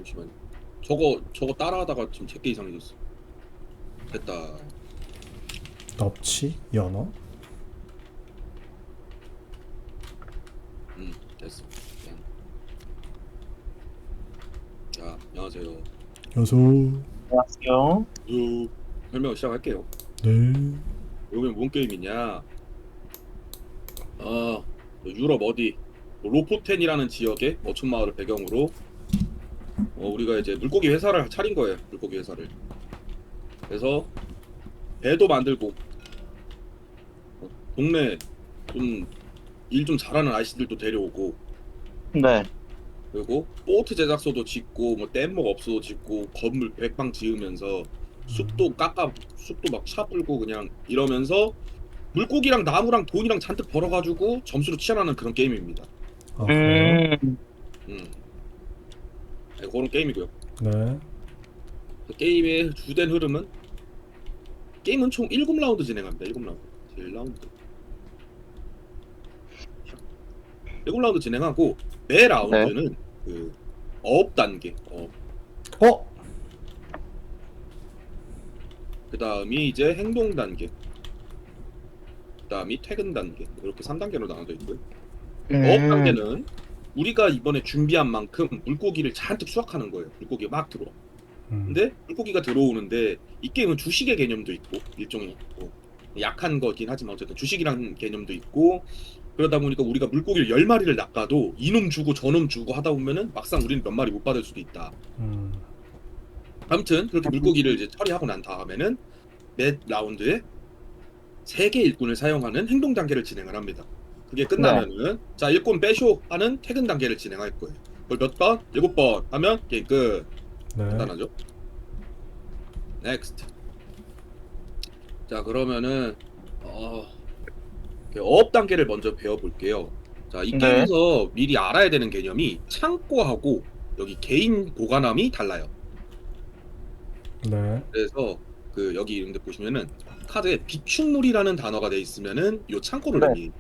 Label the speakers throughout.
Speaker 1: 잠시만. 저거 따라하다가 지금 제게 이상해졌어. 됐다.
Speaker 2: 납치? 연어?
Speaker 1: 됐어. 그냥. 자, 안녕하세요.
Speaker 2: 여소.
Speaker 3: 안녕하세요.
Speaker 1: 설명 시작할게요.
Speaker 2: 네.
Speaker 1: 여기 뭔 게임이냐? 유럽 어디? 로포텐이라는 지역의 어촌 마을을 배경으로 우리가 이제 물고기 회사를 차린 거예요. 물고기 회사를. 그래서 배도 만들고 동네 좀 일 좀 잘하는 아저씨들도 데려오고
Speaker 3: 네.
Speaker 1: 그리고 보트 제작소도 짓고 뭐 뗏목 업소도 짓고 건물 백방 지으면서 숲도 막 차 불고 그냥 이러면서 물고기랑 나무랑 돈이랑 잔뜩 벌어가지고 점수로 치환하는 그런 게임입니다.
Speaker 2: 아, 그래요?
Speaker 1: 네, 그런 게임이고요.
Speaker 2: 네.
Speaker 1: 그 게임의 주된 흐름은 게임은 총 7라운드 진행합니다. 7라운드. 1라운드. 7라운드 진행하고 매 라운드는 그 어업 단계.
Speaker 2: 어?
Speaker 1: 그다음이 이제 행동 단계. 그다음이 퇴근 단계. 이렇게 3단계로 나눠져 있고요. 어업 단계는 우리가 이번에 준비한 만큼 물고기를 잔뜩 수확하는 거예요. 물고기가 막 들어와. 근데 물고기가 들어오는데 이 게임은 주식의 개념도 있고 일종의 약한 거긴 하지만 어쨌든 주식이라는 개념도 있고 그러다 보니까 우리가 물고기를 10마리를 낚아도 이놈 주고 저놈 주고 하다 보면은 막상 우리는 몇 마리 못 받을 수도 있다. 아무튼 그렇게 물고기를 이제 처리하고 난 다음에는 매 라운드에 3개 일꾼을 사용하는 행동 단계를 진행을 합니다. 그게 끝나면은 자 일꾼 빼쇼 하는 퇴근 단계를 진행할 거예요. 그걸 몇 번? 7번 하면 게임 끝.
Speaker 2: 네.
Speaker 1: 간단하죠? 넥스트. 자 그러면은 어업 단계를 먼저 배워볼게요. 자 이 게임에서 미리 알아야 되는 개념이 창고하고 여기 개인 보관함이 달라요.
Speaker 2: 네.
Speaker 1: 그래서 그 여기 이런 데 보시면은 카드에 비축물이라는 단어가 돼 있으면은 요 창고를
Speaker 3: 네.
Speaker 1: 의미해요.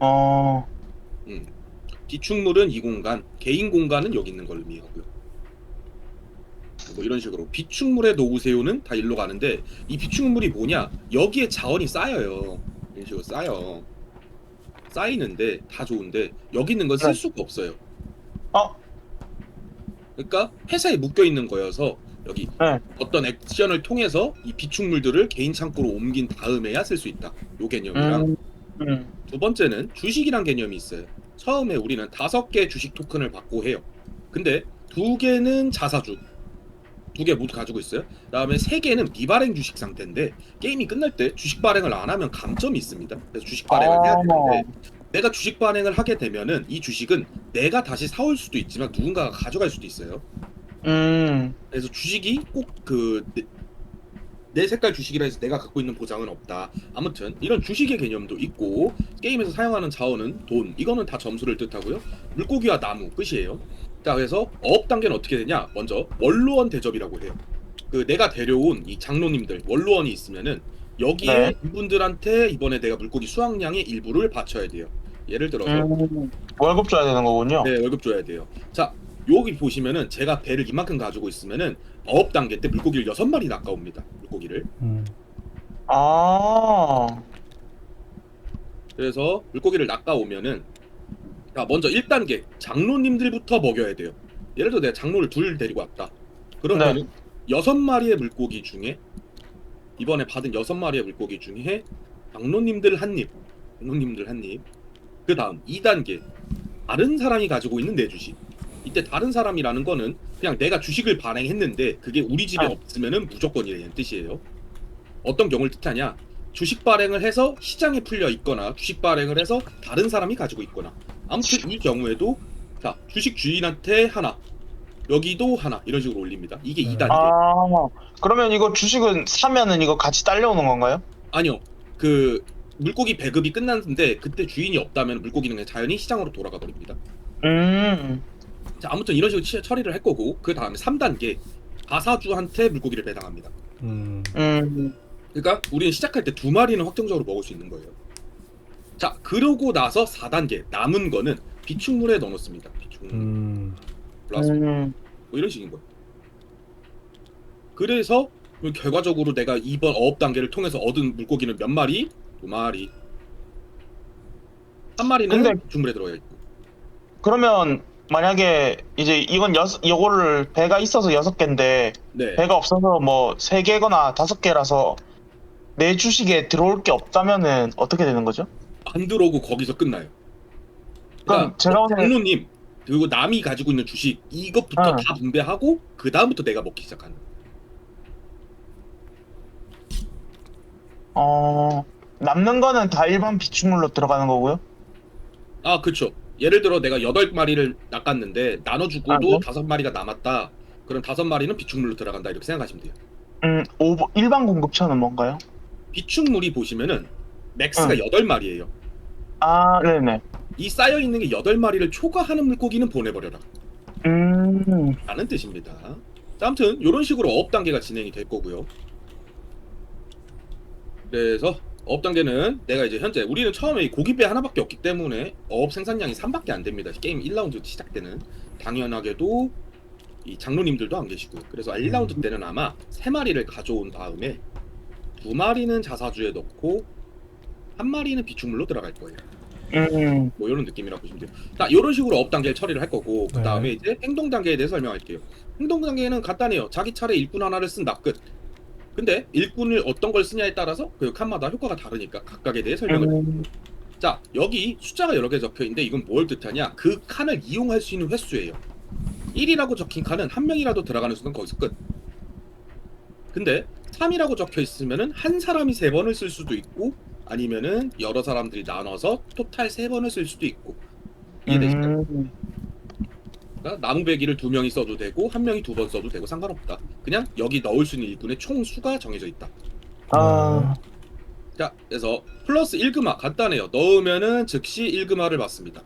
Speaker 3: 어,
Speaker 1: 비축물은 이 공간, 개인 공간은 여기 있는 걸 의미하고요. 뭐 이런 식으로 비축물에 놓으세요는 다 일로 가는데 이 비축물이 뭐냐? 여기에 자원이 쌓여요. 이런 식으로 쌓이는데 다 좋은데 여기 있는 건 쓸 수가 없어요. 그러니까 회사에 묶여 있는 거여서 여기 어떤 액션을 통해서 이 비축물들을 개인 창고로 옮긴 다음에야 쓸 수 있다. 요 개념이랑 두 번째는 주식이란 개념이 있어요. 처음에 우리는 5개 주식 토큰을 받고 해요. 근데 2개는 자사주 2개 모두 가지고 있어요. 그다음에 3개는 미발행 주식 상태인데 게임이 끝날 때 주식 발행을 안 하면 감점이 있습니다. 그래서 주식 발행을 해야 되는데 내가 주식 발행을 하게 되면은 이 주식은 내가 다시 사올 수도 있지만 누군가가 가져갈 수도 있어요. 그래서 주식이 꼭 내 색깔 주식이라 해서 내가 갖고 있는 보장은 없다. 아무튼 이런 주식의 개념도 있고 게임에서 사용하는 자원은 돈, 이거는 다 점수를 뜻하고요. 물고기와 나무 끝이에요. 자 그래서 어업 단계는 어떻게 되냐? 먼저 원로원 대접이라고 해요. 그 내가 데려온 이 장로님들 원로원이 있으면은 여기에 이분들한테 이번에 내가 물고기 수확량의 일부를 바쳐야 돼요. 예를 들어서
Speaker 3: 월급 줘야 되는 거군요.
Speaker 1: 네 월급 줘야 돼요. 자 여기 보시면은 제가 배를 이만큼 가지고 있으면은 어업 단계 때 물고기를 6마리 낚아옵니다. 물고기를. 그래서 물고기를 낚아오면은 자 먼저 1단계 장로님들부터 먹여야 돼요. 예를 들어 내가 장로를 둘 데리고 왔다. 그러면은 6마리의 물고기 중에 이번에 받은 6마리의 물고기 중에 장로님들 한 입, 그 다음 2단계 다른 사람이 가지고 있는 내 주식. 이때 다른 사람이라는 거는 그냥 내가 주식을 발행했는데 그게 우리 집에 없으면은 무조건이라는 뜻이에요. 어떤 경우를 뜻하냐? 주식 발행을 해서 시장에 풀려 있거나 주식 발행을 해서 다른 사람이 가지고 있거나 아무튼 이 경우에도 자 주식 주인한테 하나 여기도 하나 이런 식으로 올립니다. 이게 2단계.
Speaker 3: 그러면 이거 주식은 사면은 이거 같이 딸려오는 건가요?
Speaker 1: 아니요. 그 물고기 배급이 끝났는데 그때 주인이 없다면 물고기는 그냥 자연히 시장으로 돌아가 버립니다. 자 아무튼 이런 식으로 처리를 할 거고 그 다음에 3단계 가사주한테 물고기를 배당합니다. 그러니까 우리는 시작할 때 2마리는 확정적으로 먹을 수 있는 거예요. 자 그러고 나서 4단계 남은 거는 비축물에 넣어놓습니다. 비축물. 플라스틱. 뭐 이런 식인 거예요. 그래서 결과적으로 내가 이번 어업 단계를 통해서 얻은 물고기는 몇 마리? 2마리. 한 마리는
Speaker 3: 근데-
Speaker 1: 비축물에 들어가 있고.
Speaker 3: 그러면 만약에 이제 이건 요거를 배가 있어서 6개인데
Speaker 1: 네.
Speaker 3: 배가 없어서 뭐 3개거나 5개라서 내 주식에 들어올 게 없다면은 어떻게 되는 거죠?
Speaker 1: 안 들어오고 거기서 끝나요.
Speaker 3: 그럼
Speaker 1: 그러니까
Speaker 3: 제가 오늘
Speaker 1: 장로님 그리고 남이 가지고 있는 주식 이것부터
Speaker 3: 응.
Speaker 1: 다 분배하고 그 다음부터 내가 먹기 시작하는 거예요.
Speaker 3: 남는 거는 다 일반 비축물로 들어가는 거고요.
Speaker 1: 아, 그렇죠. 예를 들어 내가 8마리를 낚았는데 나눠주고도
Speaker 3: 네.
Speaker 1: 5마리가 남았다. 그럼 5마리는 비축물로 들어간다 이렇게 생각하시면 돼요.
Speaker 3: 일반 공급처는 뭔가요?
Speaker 1: 비축물이 보시면은 맥스가
Speaker 3: 응.
Speaker 1: 8마리예요.
Speaker 3: 아, 네네.
Speaker 1: 이 쌓여있는 게 8마리를 초과하는 물고기는 보내버려라 라는 뜻입니다. 자, 아무튼 이런 식으로 어업 단계가 진행이 될 거고요. 그래서 어업 단계는 내가 이제 현재 우리는 처음에 이 고기배 하나밖에 없기 때문에 어업 생산량이 3밖에 안 됩니다. 게임 1라운드 시작 때는 당연하게도 이 장로님들도 안 계시고요. 그래서 1라운드 때는 아마 3마리를 가져온 다음에 2마리는 자사주에 넣고 1마리는 비축물로 들어갈 거예요. 뭐 이런 느낌이라고 보시면 돼요. 자, 이런 식으로 업 단계를 처리를 할 거고 그 다음에
Speaker 2: 네.
Speaker 1: 이제 행동 단계에 대해서 설명할게요. 행동 단계는 간단해요. 자기 차례 일꾼 하나를 쓴다 끝. 근데 일꾼을 어떤 걸 쓰냐에 따라서 그 칸마다 효과가 다르니까 각각에 대해 설명을 드릴게요. 자, 여기 숫자가 여러 개 적혀 있는데 이건 뭘 뜻하냐? 그 칸을 이용할 수 있는 횟수예요. 1이라고 적힌 칸은 한 명이라도 들어가는 순간 거기서 끝. 근데 3이라고 적혀 있으면은 한 사람이 3번을 쓸 수도 있고 아니면은 여러 사람들이 나눠서 토탈 3번을 쓸 수도 있고 이해되시나요? 그러니까 나무배기를 2명이 써도 되고 1명이 2번 써도 되고 상관없다. 그냥 여기 넣을 수 있는 일꾼의 총 수가 정해져 있다. 자, 그래서 플러스 1금화 간단해요. 넣으면은 즉시 1금화를 받습니다.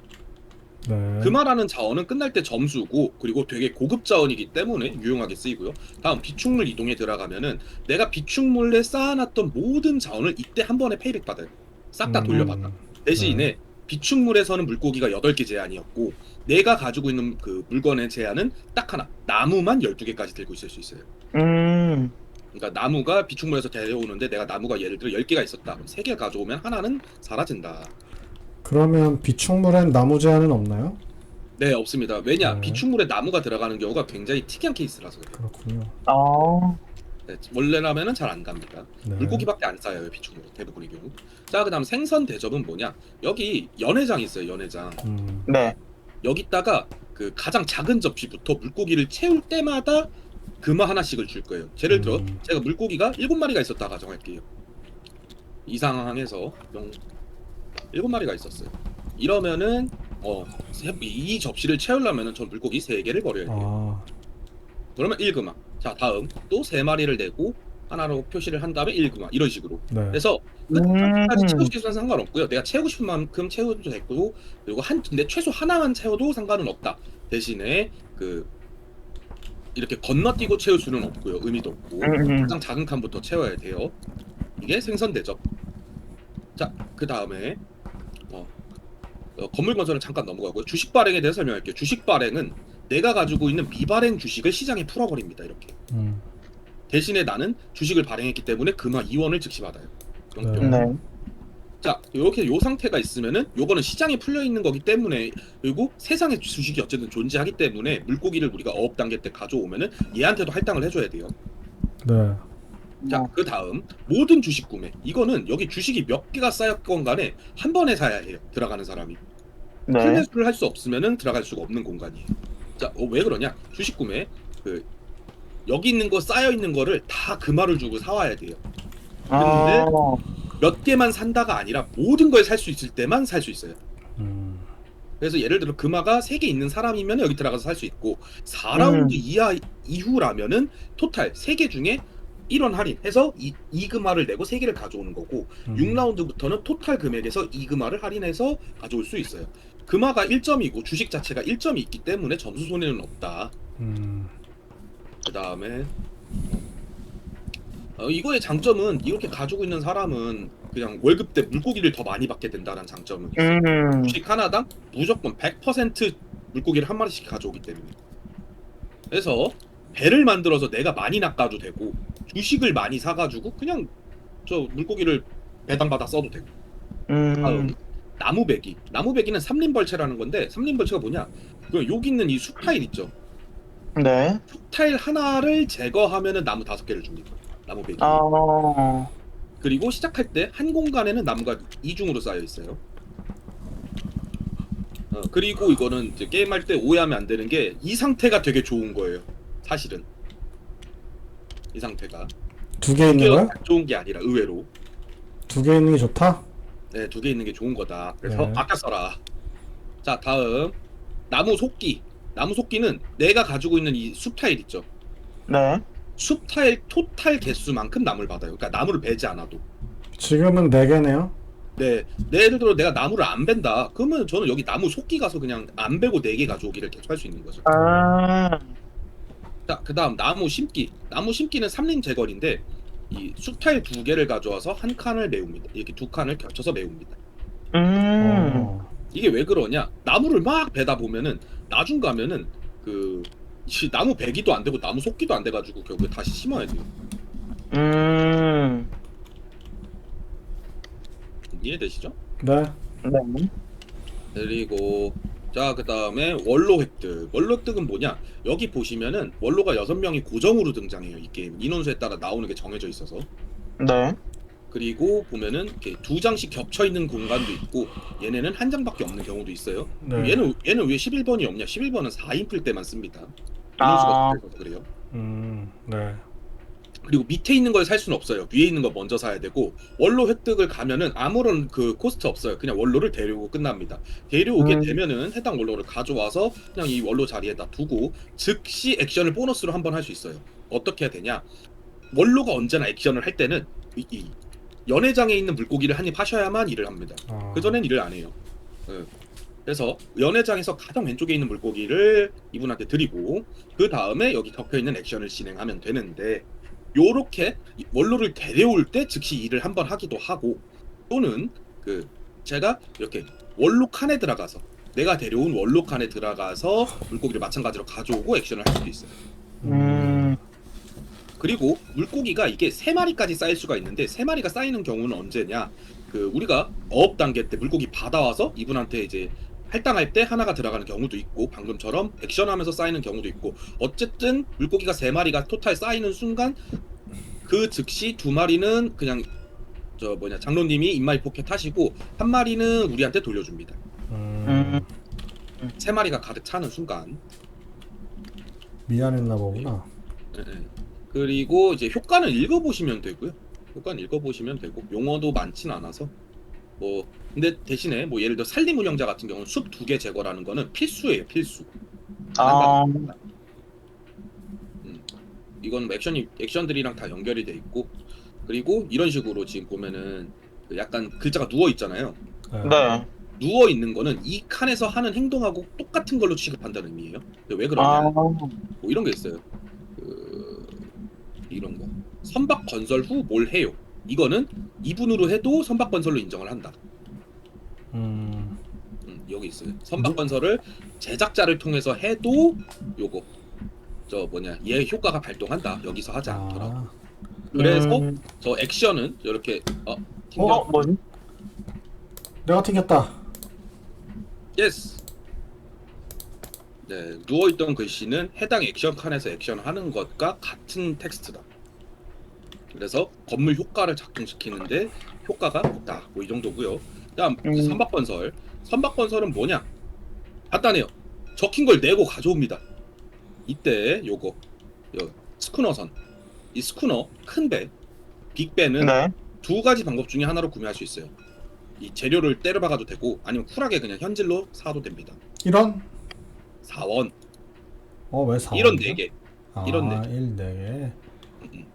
Speaker 2: 네.
Speaker 1: 금화라는 자원은 끝날 때 점수고 그리고 되게 고급 자원이기 때문에 유용하게 쓰이고요. 다음 비축물 이동에 들어가면은 내가 비축물에 쌓아놨던 모든 자원을 이때 한 번에 페이백 받아요. 싹 다 돌려받아. 대신에 비축물에서는 물고기가 8개 제한이었고 내가 가지고 있는 그 물건의 제한은 딱 하나. 나무만 12개까지 들고 있을 수 있어요. 그러니까 나무가 비축물에서 데려오는데 내가 나무가 예를 들어 10개가 있었다. 그럼 3개 가져오면 하나는 사라진다.
Speaker 2: 그러면 비축물엔 나무 제한은 없나요?
Speaker 1: 네, 없습니다. 왜냐?
Speaker 2: 네.
Speaker 1: 비축물에 나무가 들어가는 경우가 굉장히 특이한 케이스라서 그래요.
Speaker 2: 그렇군요.
Speaker 1: 네, 원래라면은 잘 안 갑니다.
Speaker 2: 네.
Speaker 1: 물고기밖에 안 쌓여요, 비축물은 대부분의 경우. 자, 그다음 생선 대접은 뭐냐? 여기 연회장 있어요, 연회장.
Speaker 3: 네.
Speaker 1: 여기다가 그 가장 작은 접시부터 물고기를 채울 때마다 금화 하나씩을 줄 거예요. 예를 들어 제가 물고기가 7마리가 있었다 가정할게요. 이 상황에서 7마리가 있었어요. 이러면은 이 접시를 채우려면은 전 물고기 3개를 버려야 돼요. 그러면 1금화. 자, 다음 또 3마리를 내고 하나로 표시를 한 다음에 1금화. 이런 식으로.
Speaker 2: 네.
Speaker 1: 그래서 끝까지 채울 수 있으면 상관없고요. 내가 채우고 싶은 만큼 채워도 되고 그리고 근데 최소 하나만 채워도 상관은 없다. 대신에 이렇게 건너뛰고 채울 수는 없고요. 의미도 없고 가장 작은 칸부터 채워야 돼요. 이게 생선 대접. 자, 그 다음에 건물 건설은 잠깐 넘어가고요. 주식 발행에 대해서 설명할게요. 주식 발행은 내가 가지고 있는 미발행 주식을 시장에 풀어버립니다. 이렇게. 대신에 나는 주식을 발행했기 때문에 금화 2원을 즉시 받아요.
Speaker 2: 네.
Speaker 1: 자, 이렇게 요 상태가 있으면은 요거는 시장에 풀려 있는 거기 때문에 그리고 세상에 주식이 어쨌든 존재하기 때문에 물고기를 우리가 어업 단계 때 가져오면은 얘한테도 할당을 해줘야 돼요.
Speaker 2: 네.
Speaker 1: 자, 그 다음 모든 주식 구매. 이거는 여기 주식이 몇 개가 쌓였건 간에 한 번에 사야 해요. 들어가는 사람이. 큰 매수를 할 수 없으면은 들어갈 수가 없는 공간이에요. 자, 왜 그러냐? 주식 구매 여기 있는 거 쌓여 있는 거를 다 금화를 주고 사와야 돼요. 근데 몇 개만 산다가 아니라 모든 걸 살 수 있을 때만 살 수 있어요. 그래서 예를 들어 금화가 3개 있는 사람이면 여기 들어가서 살 수 있고 4라운드 이후라면은 토탈 3개 중에 1원 할인해서 2금화를 내고 3개를 가져오는 거고 6라운드부터는 토탈 금액에서 2금화를 할인해서 가져올 수 있어요. 금화가 1점이고 주식 자체가 1점이 있기 때문에 점수 손해는 없다. 그 다음에 이거의 장점은 이렇게 가지고 있는 사람은 그냥 월급 때 물고기를 더 많이 받게 된다는 장점은 있어요. 주식 하나당 무조건 100% 물고기를 한 마리씩 가져오기 때문에. 그래서 배를 만들어서 내가 많이 낚아도 되고 주식을 많이 사가지고 그냥 저 물고기를 배당받아 써도 되고. 다음 나무배기. 나무배기는 삼림벌채라는 건데 삼림벌채가 뭐냐? 그 여기 있는 이 숲타일 있죠.
Speaker 3: 네.
Speaker 1: 숲타일 하나를 제거하면은 나무 5개를 줍니다. 나무배기.
Speaker 3: 아,
Speaker 1: 그리고 시작할 때 한 공간에는 나무가 이중으로 쌓여 있어요. 그리고 이거는 이제 게임할 때 오해하면 안 되는 게 이 상태가 되게 좋은 거예요. 사실은 이 상태가
Speaker 2: 2개 있는 거야?
Speaker 1: 좋은 게 아니라 의외로
Speaker 2: 2개 있는 게 좋다?
Speaker 1: 네, 2개 있는 게 좋은 거다. 그래서
Speaker 2: 네.
Speaker 1: 아껴 써라. 자, 다음 나무 속기. 나무 속기는 내가 가지고 있는 이 숲 타일 있죠.
Speaker 3: 네.
Speaker 1: 숲 타일 토탈 개수만큼 나무를 받아요. 그러니까 나무를 베지 않아도.
Speaker 2: 지금은 4개네요.
Speaker 1: 네, 예를 들어 내가 나무를 안 벤다. 그러면 저는 여기 나무 속기 가서 그냥 안 베고 4개 가져오기를 계속 할 수 있는 거죠.
Speaker 3: 아,
Speaker 1: 자, 그다음 나무 심기. 나무 심기는 삼림 제거리인데 이 숲타일 2개를 가져와서 한 칸을 메웁니다. 이렇게 2칸을 겹쳐서 메웁니다.
Speaker 2: 어.
Speaker 1: 이게 왜 그러냐? 나무를 막 베다 보면은 나중 가면은 그 나무 베기도 안 되고 나무 속기도 안 돼가지고 결국에 다시 심어야 돼요.
Speaker 3: 음,
Speaker 1: 이해되시죠?
Speaker 2: 네.
Speaker 3: 네.
Speaker 1: 그리고 자, 그다음에 원로 획득. 원로 획득은 뭐냐? 여기 보시면은 원로가 6명이 고정으로 등장해요. 이 게임 인원수에 따라 나오는 게 정해져 있어서.
Speaker 3: 네.
Speaker 1: 그리고 보면은 이렇게 2장씩 겹쳐 있는 공간도 있고 얘네는 한 장밖에 없는 경우도 있어요. 그럼
Speaker 2: 네.
Speaker 1: 얘는 왜 11번이 없냐? 11번은 4인풀 때만 씁니다.
Speaker 3: 아.
Speaker 1: 인원수가 적어서 그래요.
Speaker 2: 네.
Speaker 1: 그리고 밑에 있는 걸 살 수는 없어요. 위에 있는 거 먼저 사야 되고 원로 획득을 가면은 아무런 그 코스트 없어요. 그냥 원로를 데려오고 끝납니다. 데려오게 되면은 해당 원로를 가져와서 그냥 이 원로 자리에다 두고 즉시 액션을 보너스로 한번 할 수 있어요. 어떻게 해야 되냐? 원로가 언제나 액션을 할 때는 이 연회장에 있는 물고기를 한입 하셔야만 일을 합니다.
Speaker 2: 아.
Speaker 1: 그전엔 일을 안 해요. 예. 그래서 연회장에서 가장 왼쪽에 있는 물고기를 이분한테 드리고 그 다음에 여기 겹쳐있는 액션을 진행하면 되는데 요렇게 원로를 데려올 때 즉시 일을 한번 하기도 하고 또는 그 제가 이렇게 원로 칸에 들어가서 내가 데려온 원로 칸에 들어가서 물고기를 마찬가지로 가져오고 액션을 할 수도 있어요. 그리고 물고기가 이게 3마리까지 쌓일 수가 있는데 3마리가 쌓이는 경우는 언제냐? 그 우리가 어업 단계 때 물고기 받아와서 이분한테 이제 할당할 때 하나가 들어가는 경우도 있고 방금처럼 액션하면서 쌓이는 경우도 있고 어쨌든 물고기가 3마리가 토탈 쌓이는 순간 그 즉시 2마리는 그냥 저 뭐냐 장로님이 인마이 포켓 하시고 1마리는 우리한테 돌려줍니다. 3마리가 가득 차는 순간.
Speaker 2: 미안했나 보구나.
Speaker 1: 예, 예. 그리고 이제 효과는 읽어보시면 되고요. 효과는 읽어보시면 되고 용어도 많진 않아서 뭐 근데 대신에 뭐 예를 들어 산림 운영자 같은 경우는 숲 2개 제거라는 거는 필수예요. 필수.
Speaker 3: 아,
Speaker 1: 이건 액션들이랑 다 연결이 돼 있고 그리고 이런 식으로 지금 보면은 그 약간 글자가 누워 있잖아요.
Speaker 3: 네.
Speaker 1: 누워 있는 거는 이 칸에서 하는 행동하고 똑같은 걸로 취급한다는 의미예요. 근데 왜 그러냐?
Speaker 3: 아,
Speaker 1: 뭐 이런 게 있어요. 이런 거. 선박 건설 후 뭘 해요? 이거는 이분으로 해도 선박 건설로 인정을 한다. 여기 있어요. 선박 건설을 제작자를 통해서 해도 요거 저 뭐냐 얘 효과가 발동한다. 여기서 하지 않더라고. 그래서 저 액션은 이렇게
Speaker 3: 뭐지?
Speaker 2: 내가 튕겼다.
Speaker 1: 예스. 네, 누워있던 글씨는 해당 액션 칸에서 액션하는 것과 같은 텍스트다. 그래서 건물 효과를 작동시키는데 효과가 없다. 뭐 이 정도고요. 다음 선박건설. 선박건설은 뭐냐? 간단해요. 적힌 걸 내고 가져옵니다. 이때 요거 스쿠너선. 이 스쿠너 큰 배, 빅배는
Speaker 3: 네.
Speaker 1: 2가지 방법 중에 하나로 구매할 수 있어요. 이 재료를 때려박아도 되고 아니면 쿨하게 그냥 현질로 사도 됩니다.
Speaker 2: 1원?
Speaker 1: 4원.
Speaker 2: 왜 4원?
Speaker 1: 1원 4개.
Speaker 2: 아,
Speaker 1: 1원
Speaker 2: 1, 4개.
Speaker 1: 음.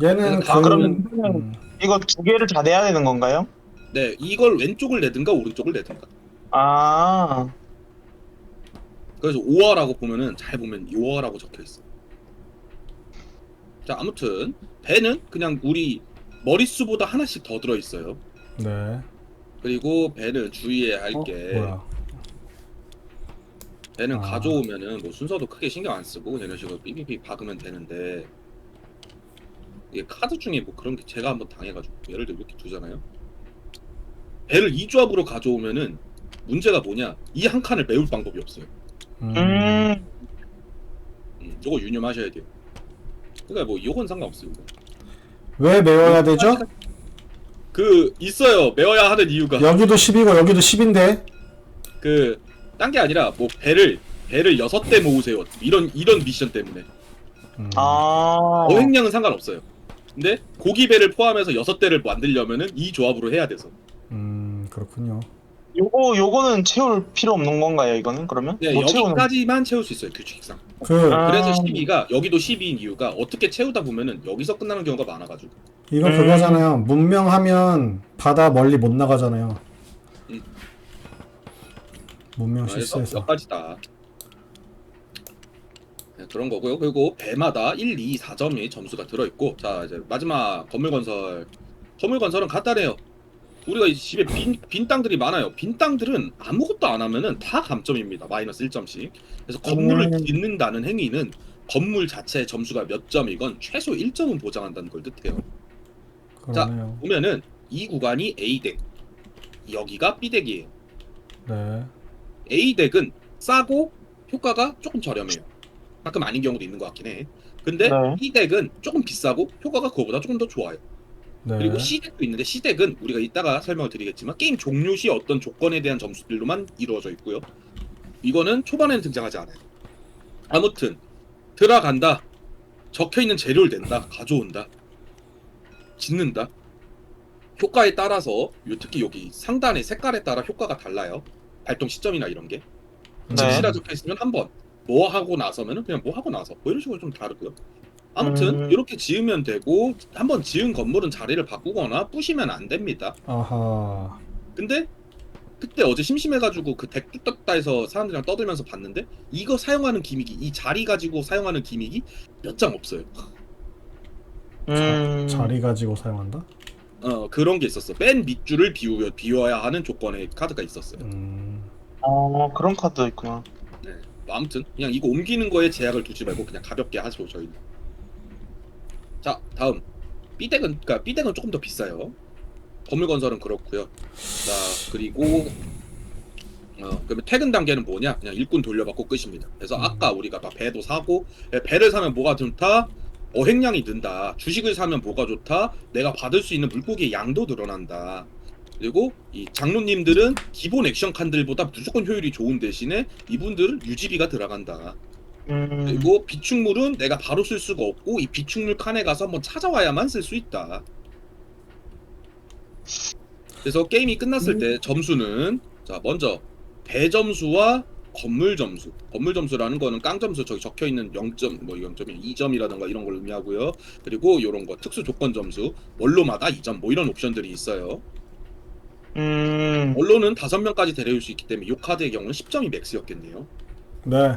Speaker 2: 얘는
Speaker 1: 그래서
Speaker 3: 그러면 이거 2개를 다 내야 되는 건가요?
Speaker 1: 네, 이걸 왼쪽을 내든가 오른쪽을 내든가.
Speaker 3: 아,
Speaker 1: 그래서 5화라고 보면은 잘 보면 5화라고 적혀 있어. 자, 아무튼 배는 그냥 우리 머릿수보다 하나씩 더 들어 있어요.
Speaker 2: 네.
Speaker 1: 그리고 배는 주의해야 할 게
Speaker 2: 뭐야?
Speaker 1: 배는
Speaker 2: 아.
Speaker 1: 가져오면은 뭐 순서도 크게 신경 안 쓰고 그냥 이런 식으로 삐삐삐 박으면 되는데 이게 카드 중에 뭐 그런 게 제가 한번 당해가지고 예를 들어 이렇게 두잖아요. 배를 이 조합으로 가져오면은 문제가 뭐냐? 이 한 칸을 메울 방법이 없어요.
Speaker 3: 음.
Speaker 1: 요거 유념하셔야 돼요. 그러니까 뭐 요건 상관없습니다.
Speaker 2: 왜 메워야 되죠?
Speaker 1: 그 있어요. 메워야 하는 이유가
Speaker 2: 여기도 10이고 여기도 10인데.
Speaker 1: 그 딴 게 아니라 뭐 배를 6대 모으세요. 이런 미션 때문에.
Speaker 3: 아.
Speaker 1: 어획량은 상관없어요. 근데 고기배를 포함해서 6대를 만들려면은 이 조합으로 해야 돼서.
Speaker 2: 그렇군요.
Speaker 3: 요거는 채울 필요 없는 건가요, 이거는 그러면?
Speaker 1: 네,
Speaker 3: 못 채우는.
Speaker 1: 여기까지만 채울 수 있어요. 규칙상.
Speaker 2: 그
Speaker 3: 아.
Speaker 1: 그래서 12가 여기도 12인 이유가 어떻게 채우다 보면은 여기서 끝나는 경우가 많아가지고.
Speaker 2: 이건 그거잖아요. 문명하면 바다 멀리 못 나가잖아요. 문명
Speaker 1: 그래서
Speaker 2: 실수해서.
Speaker 1: 몇 가지다. 네, 그런 거고요. 그리고 배마다 1, 2, 4점이 점수가 들어있고, 자 이제 마지막 건물건설. 건물건설은 간단해요. 우리가 이 집에 빈 땅들이 많아요. 빈 땅들은 아무것도 안 하면은 다 감점입니다. 마이너스 1점씩. 그래서 건물을 짓는다는 행위는 건물 자체의 점수가 몇 점이건 최소 1점은 보장한다는 걸 뜻해요.
Speaker 2: 그러네요.
Speaker 1: 보면은 이 구간이 A덱, 여기가 B덱이에요.
Speaker 2: 네.
Speaker 1: A덱은 싸고 효과가 조금 저렴해요. 가끔 아닌 경우도 있는 것 같긴 해. 근데
Speaker 3: 네.
Speaker 1: B덱은 조금 비싸고 효과가 그거보다 조금 더 좋아요.
Speaker 2: 네.
Speaker 1: 그리고 C덱도 있는데 C덱은 우리가 이따가 설명을 드리겠지만 게임 종료 시 어떤 조건에 대한 점수들로만 이루어져 있고요. 이거는 초반에는 등장하지 않아요. 아무튼 들어간다. 적혀있는 재료를 낸다. 가져온다. 짓는다. 효과에 따라서 특히 여기 상단의 색깔에 따라 효과가 달라요. 발동 시점이나 이런 게.
Speaker 3: 네.
Speaker 1: 즉시라 적혀있으면 한 번, 뭐 하고 나서면은 그냥 뭐 하고 나서 뭐 이런 식으로 좀 다르고요. 아무튼 이렇게 지으면 되고 한번 지은 건물은 자리를 바꾸거나 부시면 안 됩니다.
Speaker 2: 아하.
Speaker 1: 근데 그때 어제 심심해가지고 그 덱 뚝딱다 해서 사람들이랑 떠들면서 봤는데 이거 사용하는 기믹이 이 자리 가지고 사용하는 기믹이 몇 장 없어요.
Speaker 2: 자리 가지고 사용한다?
Speaker 1: 그런 게 있었어. 맨 밑줄을 비워야 하는 조건의 카드가 있었어요.
Speaker 3: 그런 카드도 있구나.
Speaker 1: 네. 뭐 아무튼 그냥 이거 옮기는 거에 제약을 두지 말고 그냥 가볍게 하죠 저희는. 자 다음 B덱은 그러니까 B덱은 조금 더 비싸요. 건물건설은 그렇고요. 자 그리고 그러면 퇴근 단계는 뭐냐? 그냥 일꾼 돌려받고 끝입니다. 그래서 아까 우리가 막 배도 사고 배를 사면 뭐가 좋다? 어획량이 는다. 주식을 사면 뭐가 좋다? 내가 받을 수 있는 물고기의 양도 늘어난다. 그리고 이 장로님들은 기본 액션 칸들보다 무조건 효율이 좋은 대신에 이분들은 유지비가 들어간다. 그리고 비축물은 내가 바로 쓸 수가 없고 이 비축물 칸에 가서 한번 찾아와야만 쓸 수 있다. 그래서 게임이 끝났을 때 점수는 자 먼저 배 점수와 건물 점수. 건물 점수라는 거는 깡 점수 저기 적혀 있는 0점 뭐 0점이 2점이라든가 이런 걸 의미하고요. 그리고 이런 거 특수 조건 점수 원로마다 2점 뭐 이런 옵션들이 있어요. 원로는 5명까지 데려올 수 있기 때문에 이 카드의 경우는 10점이 맥스였겠네요.
Speaker 2: 네.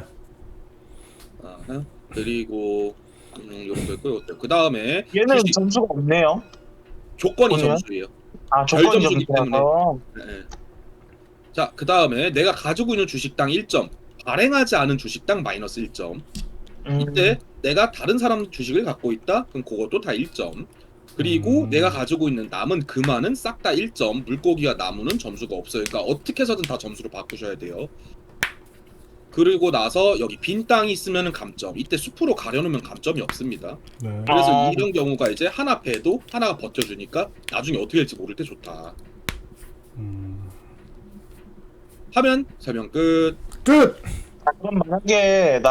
Speaker 1: 그리고 이런 거 있고요. 그 다음에
Speaker 3: 얘는 점수가 없네요.
Speaker 1: 조건이
Speaker 3: 뭐냐?
Speaker 1: 점수예요.
Speaker 3: 조건
Speaker 1: 점수기
Speaker 3: 점수라서.
Speaker 1: 네. 자, 그 다음에 내가 가지고 있는 주식당 1점, 발행하지 않은 주식당 마이너스 1점. 이때 내가 다른 사람 주식을 갖고 있다? 그럼 그것도 다 1점. 그리고 내가 가지고 있는 남은 금화는 싹 다 1점, 물고기와 나무는 점수가 없어요. 그러니까 어떻게 해서든 다 점수로 바꾸셔야 돼요. 그리고 나서 여기 빈 땅이 있으면 감점. 이때 숲으로 가려놓으면 감점이 없습니다.
Speaker 2: 네.
Speaker 1: 그래서 이런 경우가 이제 하나 패도 하나가 버텨주니까 나중에 어떻게 될지 모를 때 좋다. 하면 설명 끝.
Speaker 2: 끝!
Speaker 3: 그럼 만약에 나